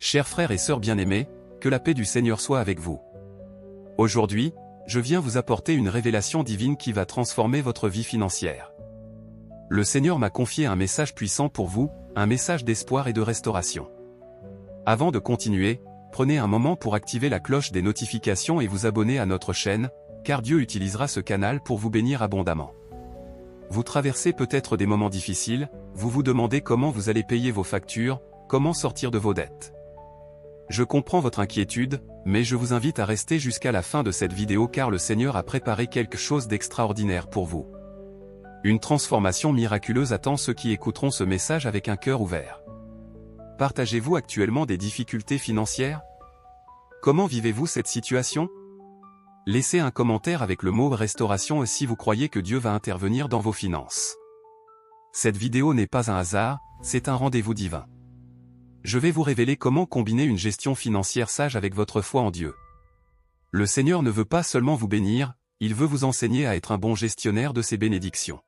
Chers frères et sœurs bien-aimés, que la paix du Seigneur soit avec vous. Aujourd'hui, je viens vous apporter une révélation divine qui va transformer votre vie financière. Le Seigneur m'a confié un message puissant pour vous, un message d'espoir et de restauration. Avant de continuer, prenez un moment pour activer la cloche des notifications et vous abonner à notre chaîne, car Dieu utilisera ce canal pour vous bénir abondamment. Vous traversez peut-être des moments difficiles, vous vous demandez comment vous allez payer vos factures, comment sortir de vos dettes. Je comprends votre inquiétude, mais je vous invite à rester jusqu'à la fin de cette vidéo car le Seigneur a préparé quelque chose d'extraordinaire pour vous. Une transformation miraculeuse attend ceux qui écouteront ce message avec un cœur ouvert. Partagez-vous actuellement des difficultés financières? Comment vivez-vous cette situation? Laissez un commentaire avec le mot restauration si vous croyez que Dieu va intervenir dans vos finances. Cette vidéo n'est pas un hasard, c'est un rendez-vous divin. Je vais vous révéler comment combiner une gestion financière sage avec votre foi en Dieu. Le Seigneur ne veut pas seulement vous bénir, il veut vous enseigner à être un bon gestionnaire de ses bénédictions.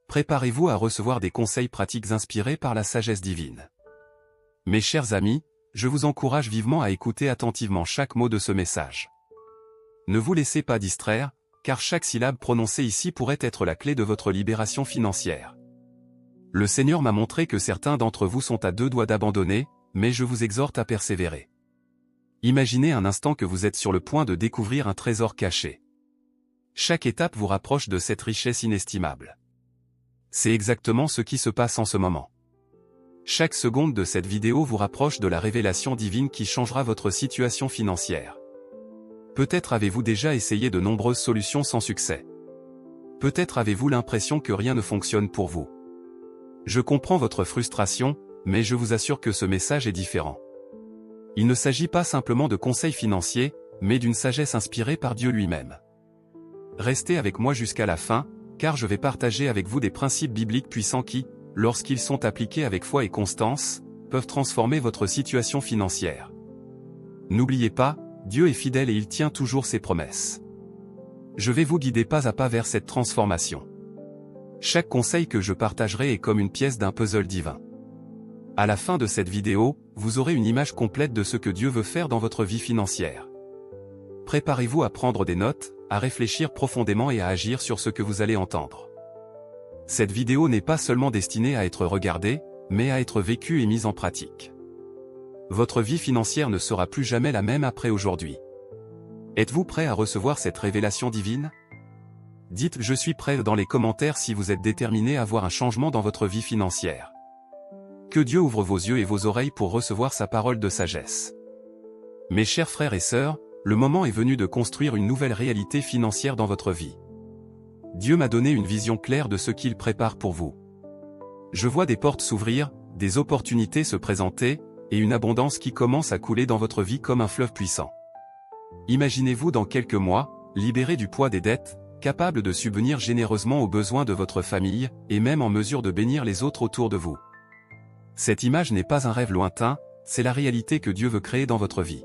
Préparez-vous à recevoir des conseils pratiques inspirés par la sagesse divine. Mes chers amis, je vous encourage vivement à écouter attentivement chaque mot de ce message. Ne vous laissez pas distraire, car chaque syllabe prononcée ici pourrait être la clé de votre libération financière. Le Seigneur m'a montré que certains d'entre vous sont à deux doigts d'abandonner, mais je vous exhorte à persévérer. Imaginez un instant que vous êtes sur le point de découvrir un trésor caché. Chaque étape vous rapproche de cette richesse inestimable. C'est exactement ce qui se passe en ce moment. Chaque seconde de cette vidéo vous rapproche de la révélation divine qui changera votre situation financière. Peut-être avez-vous déjà essayé de nombreuses solutions sans succès. Peut-être avez-vous l'impression que rien ne fonctionne pour vous. Je comprends votre frustration, mais je vous assure que ce message est différent. Il ne s'agit pas simplement de conseils financiers, mais d'une sagesse inspirée par Dieu lui-même. Restez avec moi jusqu'à la fin, car je vais partager avec vous des principes bibliques puissants qui, lorsqu'ils sont appliqués avec foi et constance, peuvent transformer votre situation financière. N'oubliez pas, Dieu est fidèle et il tient toujours ses promesses. Je vais vous guider pas à pas vers cette transformation. Chaque conseil que je partagerai est comme une pièce d'un puzzle divin. À la fin de cette vidéo, vous aurez une image complète de ce que Dieu veut faire dans votre vie financière. Préparez-vous à prendre des notes, à réfléchir profondément et à agir sur ce que vous allez entendre. Cette vidéo n'est pas seulement destinée à être regardée, mais à être vécue et mise en pratique. Votre vie financière ne sera plus jamais la même après aujourd'hui. Êtes-vous prêt à recevoir cette révélation divine? Dites « Je suis prêt » dans les commentaires si vous êtes déterminé à voir un changement dans votre vie financière. Que Dieu ouvre vos yeux et vos oreilles pour recevoir sa parole de sagesse. Mes chers frères et sœurs, le moment est venu de construire une nouvelle réalité financière dans votre vie. Dieu m'a donné une vision claire de ce qu'il prépare pour vous. Je vois des portes s'ouvrir, des opportunités se présenter, et une abondance qui commence à couler dans votre vie comme un fleuve puissant. Imaginez-vous dans quelques mois, libéré du poids des dettes, capable de subvenir généreusement aux besoins de votre famille, et même en mesure de bénir les autres autour de vous. Cette image n'est pas un rêve lointain, c'est la réalité que Dieu veut créer dans votre vie.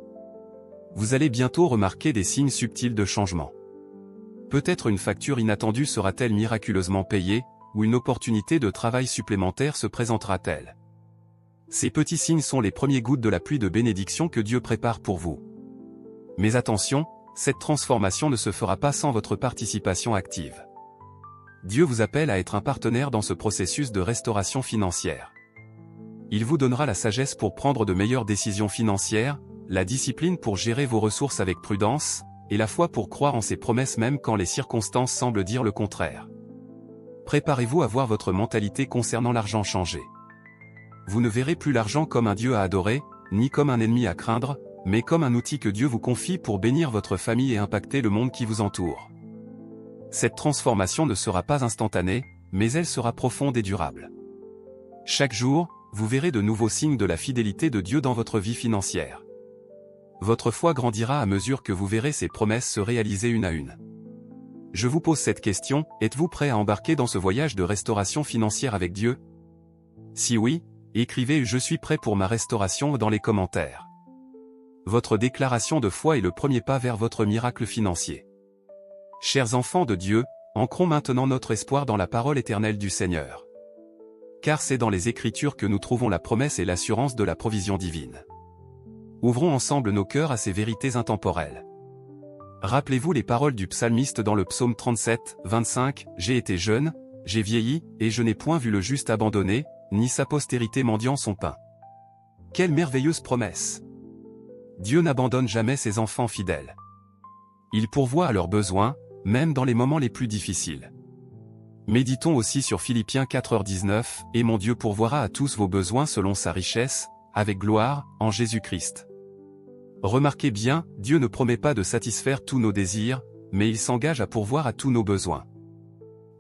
Vous allez bientôt remarquer des signes subtils de changement. Peut-être une facture inattendue sera-t-elle miraculeusement payée, ou une opportunité de travail supplémentaire se présentera-t-elle. Ces petits signes sont les premiers gouttes de la pluie de bénédiction que Dieu prépare pour vous. Mais attention, cette transformation ne se fera pas sans votre participation active. Dieu vous appelle à être un partenaire dans ce processus de restauration financière. Il vous donnera la sagesse pour prendre de meilleures décisions financières, la discipline pour gérer vos ressources avec prudence, et la foi pour croire en ses promesses même quand les circonstances semblent dire le contraire. Préparez-vous à voir votre mentalité concernant l'argent changer. Vous ne verrez plus l'argent comme un Dieu à adorer, ni comme un ennemi à craindre, mais comme un outil que Dieu vous confie pour bénir votre famille et impacter le monde qui vous entoure. Cette transformation ne sera pas instantanée, mais elle sera profonde et durable. Chaque jour, vous verrez de nouveaux signes de la fidélité de Dieu dans votre vie financière. Votre foi grandira à mesure que vous verrez ses promesses se réaliser une à une. Je vous pose cette question, êtes-vous prêt à embarquer dans ce voyage de restauration financière avec Dieu? Si oui, écrivez « Je suis prêt pour ma restauration » dans les commentaires. Votre déclaration de foi est le premier pas vers votre miracle financier. Chers enfants de Dieu, ancrons maintenant notre espoir dans la parole éternelle du Seigneur. Car c'est dans les Écritures que nous trouvons la promesse et l'assurance de la provision divine. ouvrons ensemble nos cœurs à ces vérités intemporelles. Rappelez-vous les paroles du psalmiste dans le psaume 37, 25, « J'ai été jeune, j'ai vieilli, et je n'ai point vu le juste abandonné, ni sa postérité mendiant son pain. » Quelle merveilleuse promesse! Dieu n'abandonne jamais ses enfants fidèles. Il pourvoit à leurs besoins, même dans les moments les plus difficiles. Méditons aussi sur Philippiens 4h19, « Et mon Dieu pourvoira à tous vos besoins selon sa richesse, avec gloire, en Jésus-Christ. » Remarquez bien, Dieu ne promet pas de satisfaire tous nos désirs, mais il s'engage à pourvoir à tous nos besoins.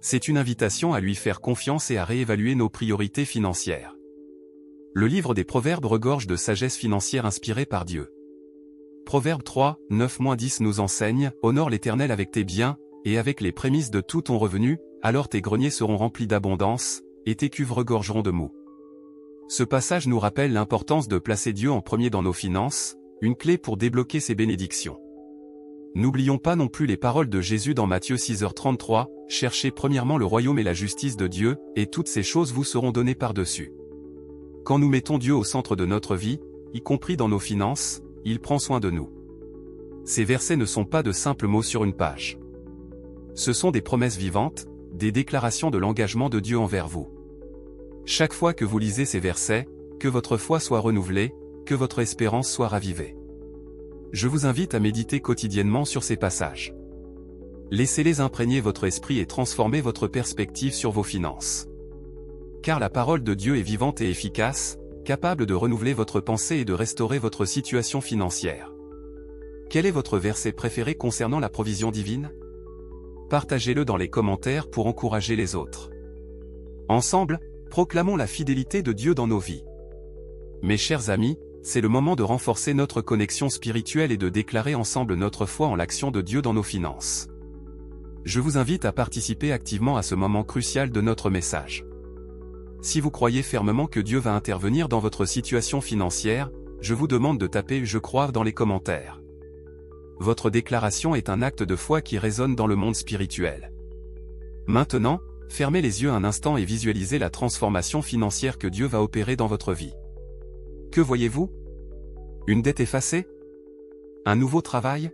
C'est une invitation à lui faire confiance et à réévaluer nos priorités financières. Le livre des Proverbes regorge de sagesse financière inspirée par Dieu. Proverbe 3, 9-10 nous enseigne, « Honore l'Éternel avec tes biens, et avec les prémices de tout ton revenu, alors tes greniers seront remplis d'abondance, et tes cuves regorgeront de moût. » Ce passage nous rappelle l'importance de placer Dieu en premier dans nos finances, une clé pour débloquer ses bénédictions. N'oublions pas non plus les paroles de Jésus dans Matthieu 6h33, « Cherchez premièrement le royaume et la justice de Dieu, et toutes ces choses vous seront données par-dessus. » Quand nous mettons Dieu au centre de notre vie, y compris dans nos finances, il prend soin de nous. Ces versets ne sont pas de simples mots sur une page. Ce sont des promesses vivantes, des déclarations de l'engagement de Dieu envers vous. Chaque fois que vous lisez ces versets, que votre foi soit renouvelée, que votre espérance soit ravivée. Je vous invite à méditer quotidiennement sur ces passages. Laissez-les imprégner votre esprit et transformer votre perspective sur vos finances. Car la parole de Dieu est vivante et efficace, capable de renouveler votre pensée et de restaurer votre situation financière. Quel est votre verset préféré concernant la provision divine? Partagez-le dans les commentaires pour encourager les autres. Ensemble, proclamons la fidélité de Dieu dans nos vies. Mes chers amis, c'est le moment de renforcer notre connexion spirituelle et de déclarer ensemble notre foi en l'action de Dieu dans nos finances. Je vous invite à participer activement à ce moment crucial de notre message. Si vous croyez fermement que Dieu va intervenir dans votre situation financière, je vous demande de taper « Je crois » dans les commentaires. Votre déclaration est un acte de foi qui résonne dans le monde spirituel. Maintenant, fermez les yeux un instant et visualisez la transformation financière que Dieu va opérer dans votre vie. Que voyez-vous? Une dette effacée? Un nouveau travail?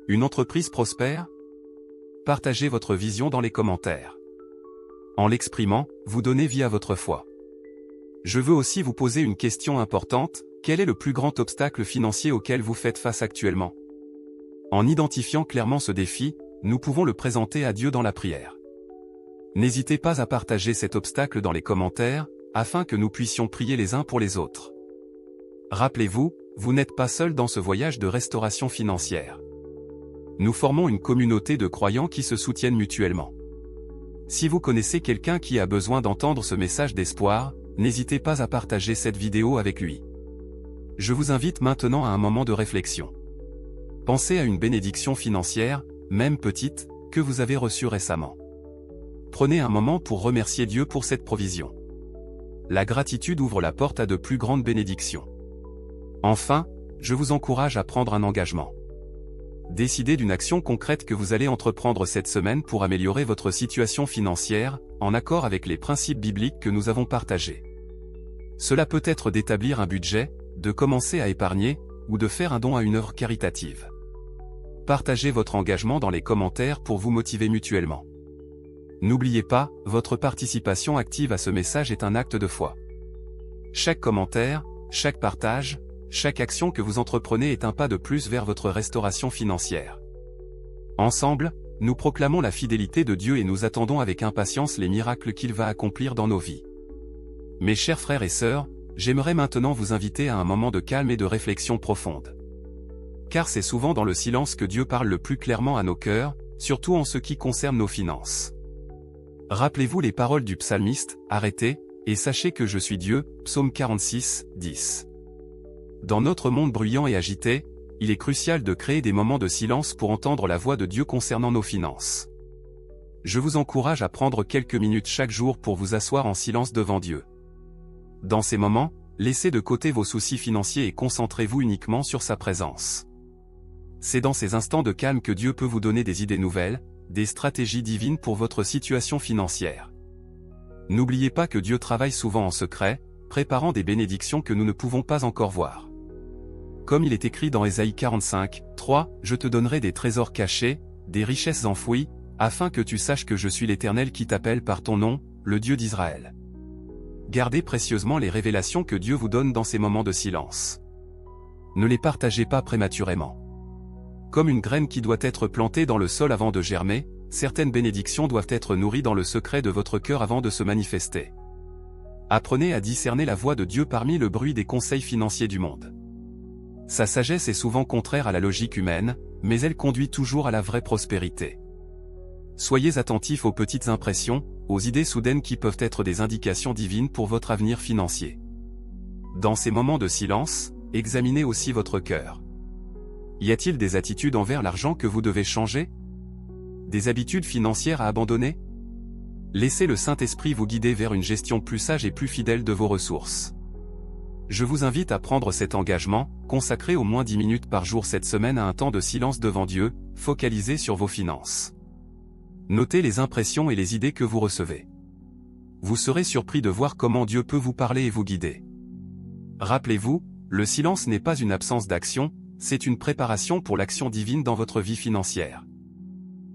Une entreprise prospère? Partagez votre vision dans les commentaires. En l'exprimant, vous donnez vie à votre foi. Je veux aussi vous poser une question importante, quel est le plus grand obstacle financier auquel vous faites face actuellement? En identifiant clairement ce défi, nous pouvons le présenter à Dieu dans la prière. N'hésitez pas à partager cet obstacle dans les commentaires, afin que nous puissions prier les uns pour les autres. Rappelez-vous, vous n'êtes pas seul dans ce voyage de restauration financière. Nous formons une communauté de croyants qui se soutiennent mutuellement. Si vous connaissez quelqu'un qui a besoin d'entendre ce message d'espoir, n'hésitez pas à partager cette vidéo avec lui. Je vous invite maintenant à un moment de réflexion. Pensez à une bénédiction financière, même petite, que vous avez reçue récemment. Prenez un moment pour remercier Dieu pour cette provision. La gratitude ouvre la porte à de plus grandes bénédictions. Enfin, je vous encourage à prendre un engagement. Décidez d'une action concrète que vous allez entreprendre cette semaine pour améliorer votre situation financière, en accord avec les principes bibliques que nous avons partagés. Cela peut être d'établir un budget, de commencer à épargner, ou de faire un don à une œuvre caritative. Partagez votre engagement dans les commentaires pour vous motiver mutuellement. N'oubliez pas, votre participation active à ce message est un acte de foi. Chaque commentaire, chaque partage, chaque action que vous entreprenez est un pas de plus vers votre restauration financière. Ensemble, nous proclamons la fidélité de Dieu et nous attendons avec impatience les miracles qu'il va accomplir dans nos vies. Mes chers frères et sœurs, j'aimerais maintenant vous inviter à un moment de calme et de réflexion profonde. Car c'est souvent dans le silence que Dieu parle le plus clairement à nos cœurs, surtout en ce qui concerne nos finances. Rappelez-vous les paroles du psalmiste, « Arrêtez, et sachez que je suis Dieu » Psaume 46, 10. Dans notre monde bruyant et agité, il est crucial de créer des moments de silence pour entendre la voix de Dieu concernant nos finances. Je vous encourage à prendre quelques minutes chaque jour pour vous asseoir en silence devant Dieu. Dans ces moments, laissez de côté vos soucis financiers et concentrez-vous uniquement sur sa présence. C'est dans ces instants de calme que Dieu peut vous donner des idées nouvelles, des stratégies divines pour votre situation financière. N'oubliez pas que Dieu travaille souvent en secret, préparant des bénédictions que nous ne pouvons pas encore voir. comme il est écrit dans Ésaïe 45, 3, « Je te donnerai des trésors cachés, des richesses enfouies, afin que tu saches que je suis l'Éternel qui t'appelle par ton nom, le Dieu d'Israël. » Gardez précieusement les révélations que Dieu vous donne dans ces moments de silence. Ne les partagez pas prématurément. Comme une graine qui doit être plantée dans le sol avant de germer, certaines bénédictions doivent être nourries dans le secret de votre cœur avant de se manifester. Apprenez à discerner la voix de Dieu parmi le bruit des conseils financiers du monde. Sa sagesse est souvent contraire à la logique humaine, mais elle conduit toujours à la vraie prospérité. Soyez attentifs aux petites impressions, aux idées soudaines qui peuvent être des indications divines pour votre avenir financier. Dans ces moments de silence, examinez aussi votre cœur. Y a-t-il des attitudes envers l'argent que vous devez changer? Des habitudes financières à abandonner? Laissez le Saint-Esprit vous guider vers une gestion plus sage et plus fidèle de vos ressources. Je vous invite à prendre cet engagement, consacrez au moins 10 minutes par jour cette semaine à un temps de silence devant Dieu, focalisé sur vos finances. Notez les impressions et les idées que vous recevez. Vous serez surpris de voir comment Dieu peut vous parler et vous guider. Rappelez-vous, le silence n'est pas une absence d'action, c'est une préparation pour l'action divine dans votre vie financière.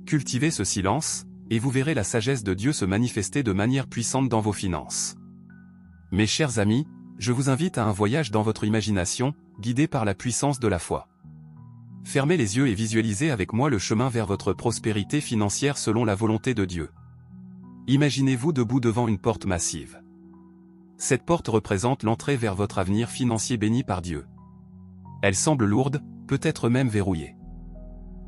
Cultivez ce silence, et vous verrez la sagesse de Dieu se manifester de manière puissante dans vos finances. Mes chers amis, je vous invite à un voyage dans votre imagination, guidé par la puissance de la foi. Fermez les yeux et visualisez avec moi le chemin vers votre prospérité financière selon la volonté de Dieu. Imaginez-vous debout devant une porte massive. Cette porte représente l'entrée vers votre avenir financier béni par Dieu. Elle semble lourde, peut-être même verrouillée.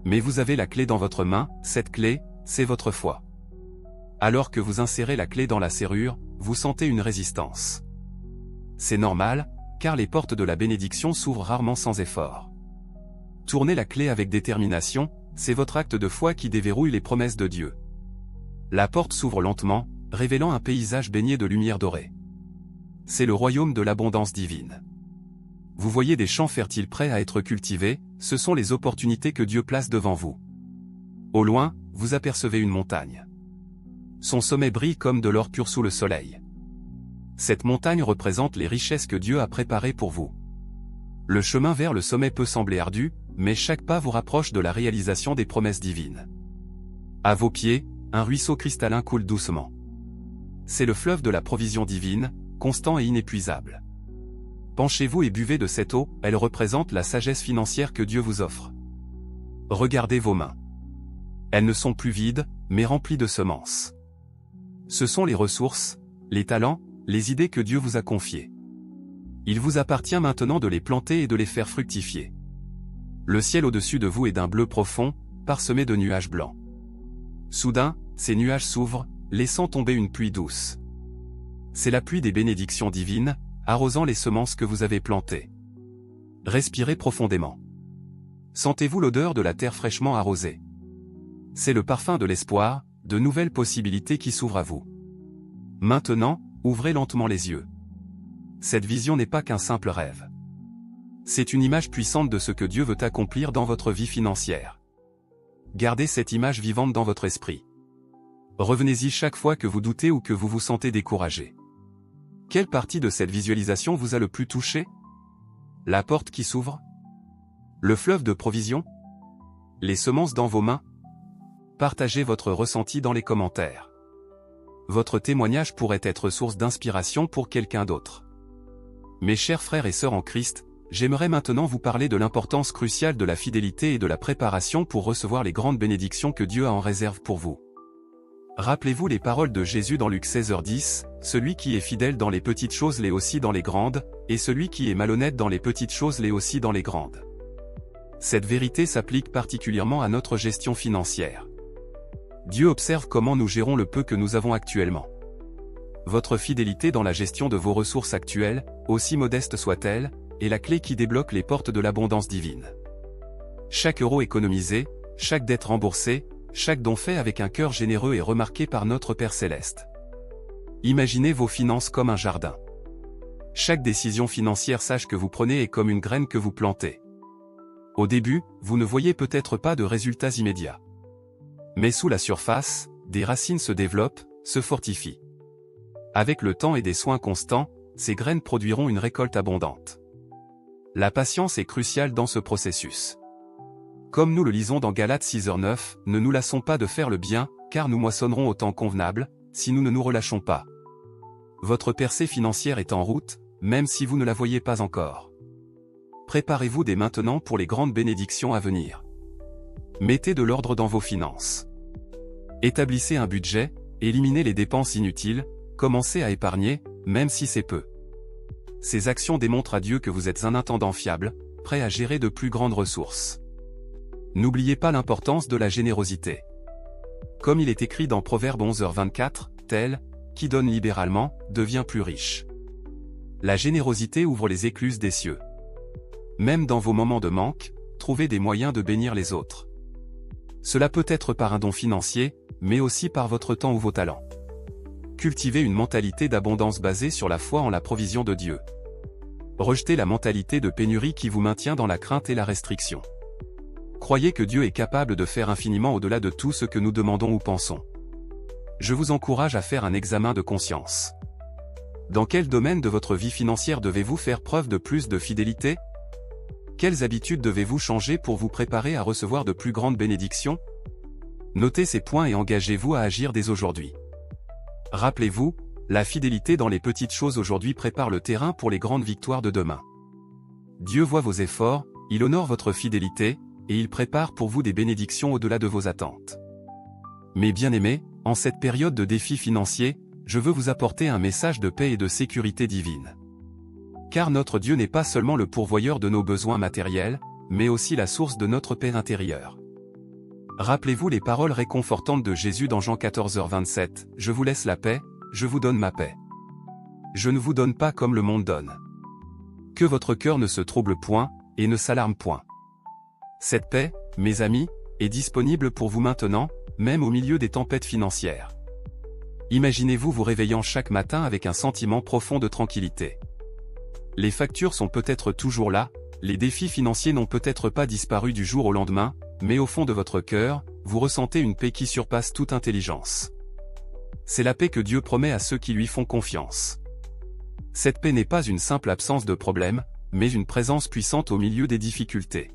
Mais vous avez la clé dans votre main, cette clé, c'est votre foi. Alors que vous insérez la clé dans la serrure, vous sentez une résistance. C'est normal, car les portes de la bénédiction s'ouvrent rarement sans effort. Tournez la clé avec détermination, c'est votre acte de foi qui déverrouille les promesses de Dieu. La porte s'ouvre lentement, révélant un paysage baigné de lumière dorée. C'est le royaume de l'abondance divine. Vous voyez des champs fertiles prêts à être cultivés, ce sont les opportunités que Dieu place devant vous. Au loin, vous apercevez une montagne. Son sommet brille comme de l'or pur sous le soleil. Cette montagne représente les richesses que Dieu a préparées pour vous. Le chemin vers le sommet peut sembler ardu, mais chaque pas vous rapproche de la réalisation des promesses divines. À vos pieds, un ruisseau cristallin coule doucement. C'est le fleuve de la provision divine, constant et inépuisable. Penchez-vous et buvez de cette eau, elle représente la sagesse financière que Dieu vous offre. Regardez vos mains. Elles ne sont plus vides, mais remplies de semences. Ce sont les ressources, les talents, les idées que Dieu vous a confiées. Il vous appartient maintenant de les planter et de les faire fructifier. Le ciel au-dessus de vous est d'un bleu profond, parsemé de nuages blancs. Soudain, ces nuages s'ouvrent, laissant tomber une pluie douce. C'est la pluie des bénédictions divines, arrosant les semences que vous avez plantées. Respirez profondément. Sentez-vous l'odeur de la terre fraîchement arrosée. C'est le parfum de l'espoir, de nouvelles possibilités qui s'ouvrent à vous. Maintenant, ouvrez lentement les yeux. Cette vision n'est pas qu'un simple rêve. C'est une image puissante de ce que Dieu veut accomplir dans votre vie financière. Gardez cette image vivante dans votre esprit. Revenez-y chaque fois que vous doutez ou que vous vous sentez découragé. Quelle partie de cette visualisation vous a le plus touché? La porte qui s'ouvre? Le fleuve de provision? Les semences dans vos mains? Partagez votre ressenti dans les commentaires. Votre témoignage pourrait être source d'inspiration pour quelqu'un d'autre. Mes chers frères et sœurs en Christ, j'aimerais maintenant vous parler de l'importance cruciale de la fidélité et de la préparation pour recevoir les grandes bénédictions que Dieu a en réserve pour vous. Rappelez-vous les paroles de Jésus dans Luc 16h10, « Celui qui est fidèle dans les petites choses l'est aussi dans les grandes, et celui qui est malhonnête dans les petites choses l'est aussi dans les grandes. » Cette vérité s'applique particulièrement à notre gestion financière. Dieu observe comment nous gérons le peu que nous avons actuellement. Votre fidélité dans la gestion de vos ressources actuelles, aussi modeste soit-elle, est la clé qui débloque les portes de l'abondance divine. Chaque euro économisé, chaque dette remboursée, chaque don fait avec un cœur généreux est remarqué par notre Père Céleste. Imaginez vos finances comme un jardin. Chaque décision financière sage que vous prenez est comme une graine que vous plantez. Au début, vous ne voyez peut-être pas de résultats immédiats. Mais sous la surface, des racines se développent, se fortifient. Avec le temps et des soins constants, ces graines produiront une récolte abondante. La patience est cruciale dans ce processus. Comme nous le lisons dans Galates 6:9, ne nous lassons pas de faire le bien, car nous moissonnerons au temps convenable, si nous ne nous relâchons pas. Votre percée financière est en route, même si vous ne la voyez pas encore. Préparez-vous dès maintenant pour les grandes bénédictions à venir. Mettez de l'ordre dans vos finances. Établissez un budget, éliminez les dépenses inutiles, commencez à épargner, même si c'est peu. Ces actions démontrent à Dieu que vous êtes un intendant fiable, prêt à gérer de plus grandes ressources. N'oubliez pas l'importance de la générosité. Comme il est écrit dans Proverbe 11h24, tel, qui donne libéralement, devient plus riche. La générosité ouvre les écluses des cieux. Même dans vos moments de manque, trouvez des moyens de bénir les autres. Cela peut être par un don financier, mais aussi par votre temps ou vos talents. Cultivez une mentalité d'abondance basée sur la foi en la provision de Dieu. Rejetez la mentalité de pénurie qui vous maintient dans la crainte et la restriction. Croyez que Dieu est capable de faire infiniment au-delà de tout ce que nous demandons ou pensons. Je vous encourage à faire un examen de conscience. Dans quel domaine de votre vie financière devez-vous faire preuve de plus de fidélité? Quelles habitudes devez-vous changer pour vous préparer à recevoir de plus grandes bénédictions? Notez ces points et engagez-vous à agir dès aujourd'hui. Rappelez-vous, la fidélité dans les petites choses aujourd'hui prépare le terrain pour les grandes victoires de demain. Dieu voit vos efforts, il honore votre fidélité, et il prépare pour vous des bénédictions au-delà de vos attentes. Mes bien-aimés, en cette période de défis financiers, je veux vous apporter un message de paix et de sécurité divine. Car notre Dieu n'est pas seulement le pourvoyeur de nos besoins matériels, mais aussi la source de notre paix intérieure. Rappelez-vous les paroles réconfortantes de Jésus dans Jean 14h27, « Je vous laisse la paix, je vous donne ma paix. Je ne vous donne pas comme le monde donne. Que votre cœur ne se trouble point, et ne s'alarme point. » Cette paix, mes amis, est disponible pour vous maintenant, même au milieu des tempêtes financières. Imaginez-vous vous réveillant chaque matin avec un sentiment profond de tranquillité. Les factures sont peut-être toujours là, les défis financiers n'ont peut-être pas disparu du jour au lendemain, mais au fond de votre cœur, vous ressentez une paix qui surpasse toute intelligence. C'est la paix que Dieu promet à ceux qui lui font confiance. Cette paix n'est pas une simple absence de problème, mais une présence puissante au milieu des difficultés.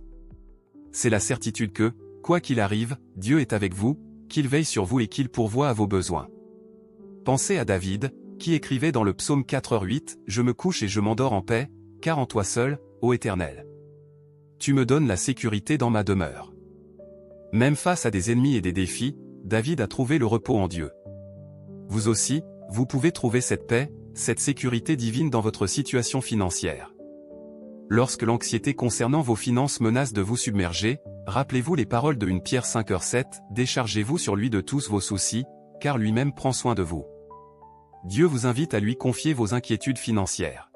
C'est la certitude que, quoi qu'il arrive, Dieu est avec vous, qu'il veille sur vous et qu'il pourvoit à vos besoins. Pensez à David, qui écrivait dans le psaume 4h8, « Je me couche et je m'endors en paix, car en toi seul, ô Éternel. Tu me donnes la sécurité dans ma demeure. » Même face à des ennemis et des défis, David a trouvé le repos en Dieu. Vous aussi, vous pouvez trouver cette paix, cette sécurité divine dans votre situation financière. Lorsque l'anxiété concernant vos finances menace de vous submerger, rappelez-vous les paroles de 1 Pierre 5h7, « Déchargez-vous sur lui de tous vos soucis, car lui-même prend soin de vous. » Dieu vous invite à lui confier vos inquiétudes financières.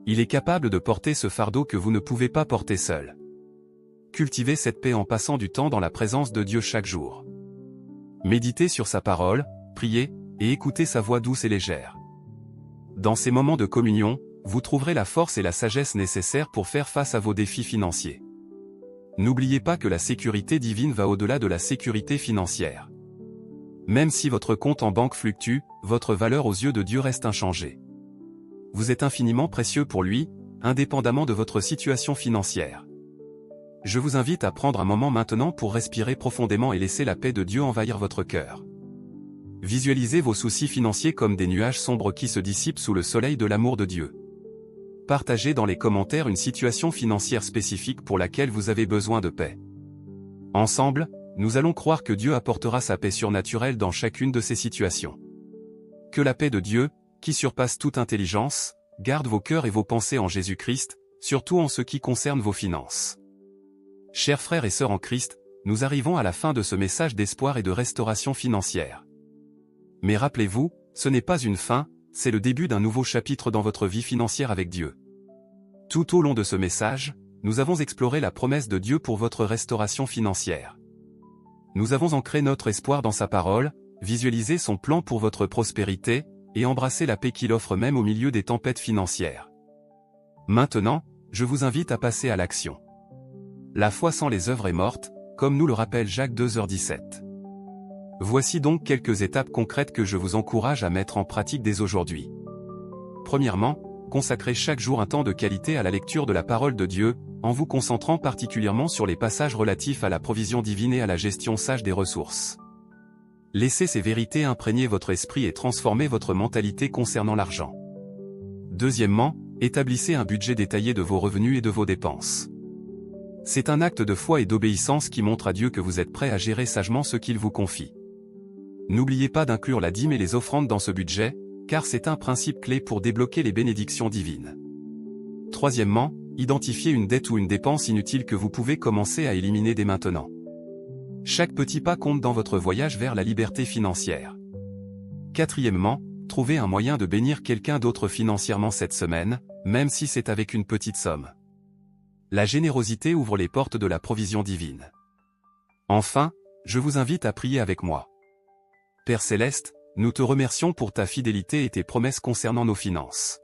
Il est capable de porter ce fardeau que vous ne pouvez pas porter seul. Cultivez cette paix en passant du temps dans la présence de Dieu chaque jour. Méditez sur sa parole, priez, et écoutez sa voix douce et légère. Dans ces moments de communion, vous trouverez la force et la sagesse nécessaires pour faire face à vos défis financiers. N'oubliez pas que la sécurité divine va au-delà de la sécurité financière. Même si votre compte en banque fluctue, votre valeur aux yeux de Dieu reste inchangée. Vous êtes infiniment précieux pour lui, indépendamment de votre situation financière. Je vous invite à prendre un moment maintenant pour respirer profondément et laisser la paix de Dieu envahir votre cœur. Visualisez vos soucis financiers comme des nuages sombres qui se dissipent sous le soleil de l'amour de Dieu. Partagez dans les commentaires une situation financière spécifique pour laquelle vous avez besoin de paix. Ensemble, nous allons croire que Dieu apportera sa paix surnaturelle dans chacune de ces situations. Que la paix de Dieu, qui surpasse toute intelligence, garde vos cœurs et vos pensées en Jésus-Christ, surtout en ce qui concerne vos finances. Chers frères et sœurs en Christ, nous arrivons à la fin de ce message d'espoir et de restauration financière. Mais rappelez-vous, ce n'est pas une fin, c'est le début d'un nouveau chapitre dans votre vie financière avec Dieu. Tout au long de ce message, nous avons exploré la promesse de Dieu pour votre restauration financière. Nous avons ancré notre espoir dans sa parole, visualisé son plan pour votre prospérité, et embrassé la paix qu'il offre même au milieu des tempêtes financières. Maintenant, je vous invite à passer à l'action. La foi sans les œuvres est morte, comme nous le rappelle Jacques 2h17. Voici donc quelques étapes concrètes que je vous encourage à mettre en pratique dès aujourd'hui. Premièrement, consacrez chaque jour un temps de qualité à la lecture de la parole de Dieu, en vous concentrant particulièrement sur les passages relatifs à la provision divine et à la gestion sage des ressources. Laissez ces vérités imprégner votre esprit et transformer votre mentalité concernant l'argent. Deuxièmement, établissez un budget détaillé de vos revenus et de vos dépenses. C'est un acte de foi et d'obéissance qui montre à Dieu que vous êtes prêt à gérer sagement ce qu'il vous confie. N'oubliez pas d'inclure la dîme et les offrandes dans ce budget, car c'est un principe clé pour débloquer les bénédictions divines. Troisièmement, identifiez une dette ou une dépense inutile que vous pouvez commencer à éliminer dès maintenant. Chaque petit pas compte dans votre voyage vers la liberté financière. Quatrièmement, trouvez un moyen de bénir quelqu'un d'autre financièrement cette semaine, même si c'est avec une petite somme. La générosité ouvre les portes de la provision divine. Enfin, je vous invite à prier avec moi. Père Céleste, nous te remercions pour ta fidélité et tes promesses concernant nos finances.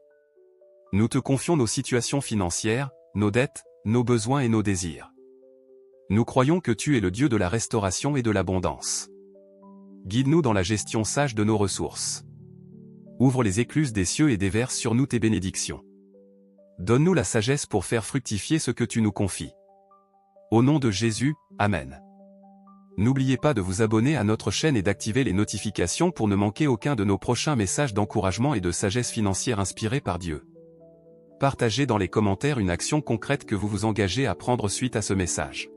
Nous te confions nos situations financières, nos dettes, nos besoins et nos désirs. Nous croyons que tu es le Dieu de la restauration et de l'abondance. Guide-nous dans la gestion sage de nos ressources. Ouvre les écluses des cieux et déverse sur nous tes bénédictions. Donne-nous la sagesse pour faire fructifier ce que tu nous confies. Au nom de Jésus, Amen. N'oubliez pas de vous abonner à notre chaîne et d'activer les notifications pour ne manquer aucun de nos prochains messages d'encouragement et de sagesse financière inspirés par Dieu. Partagez dans les commentaires une action concrète que vous vous engagez à prendre suite à ce message.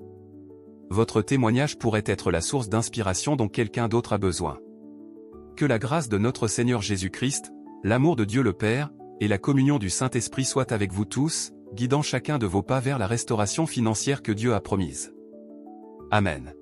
Votre témoignage pourrait être la source d'inspiration dont quelqu'un d'autre a besoin. Que la grâce de notre Seigneur Jésus-Christ, l'amour de Dieu le Père, et la communion du Saint-Esprit soient avec vous tous, guidant chacun de vos pas vers la restauration financière que Dieu a promise. Amen.